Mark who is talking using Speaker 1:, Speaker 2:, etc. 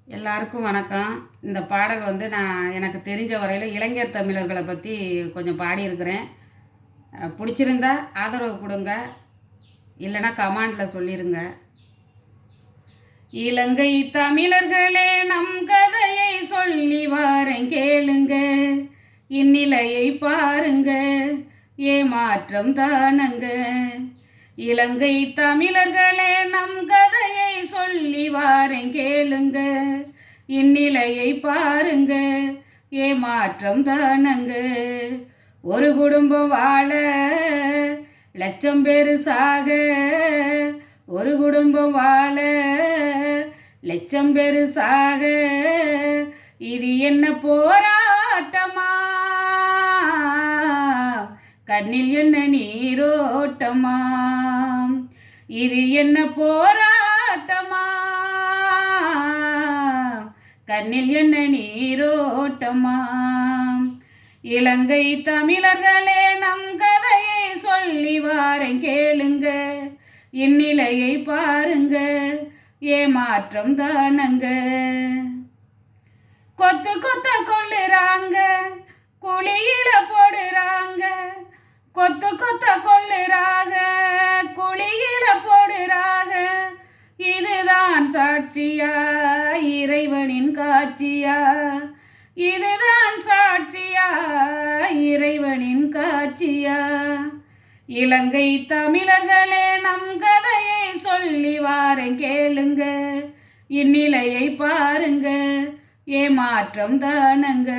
Speaker 1: எல்லாருக்கும் வணக்கம். இந்த பாடல் நான் எனக்கு தெரிஞ்ச வரையில் இளைஞர் தமிழர்களை பற்றி கொஞ்சம் பாடியிருக்கிறேன். பிடிச்சிருந்தா ஆதரவு கொடுங்க, இல்லைன்னா கமெண்டில் சொல்லிடுங்க. இலங்கை தமிழர்களே நம் கதையை சொல்லி வாரேன் கேளுங்க, இந்நிலையை பாருங்க, ஏமாற்றம் தானங்க. இலங்கை தமிழர்களே நம் கதையை சொல்லி வாரேன் கேளுங்க, இந்நிலையை பாருங்க, ஏமாற்றம் தானங்க. ஒரு குடும்பம் வாழ லட்சம் பேர் சாக, ஒரு குடும்பம் வாழ லட்சம் பேர் சாக, இது என்ன போராட்டமா, கண்ணில் என்ன நீரோட்டமா, இது என்ன போராட்டமா, கண்ணில் என்ன நீரோட்டமா. இலங்கை தமிழர்களே நம் கதையை சொல்லி வாரேன் கேளுங்க, இந்நிலையை பாருங்க, ஏமாற்றம் தானங்க. கொத்து கொத்த கொள்ளுறாங்க, குழியில போடுறாங்க, கொத்து கொத்த கொள்ளுறாங்க, குழியில போடுறாங்க. இதுதான் சாட்சியா, இறைவனின் காட்சியா, இதுதான் சாட்சியா, இறைவனின் காட்சியா. இலங்கை தமிழர்களே நம் கதையை சொல்லி வாரேன் கேளுங்க, இந்நிலையை பாருங்க, ஏமாற்றம் தானங்க.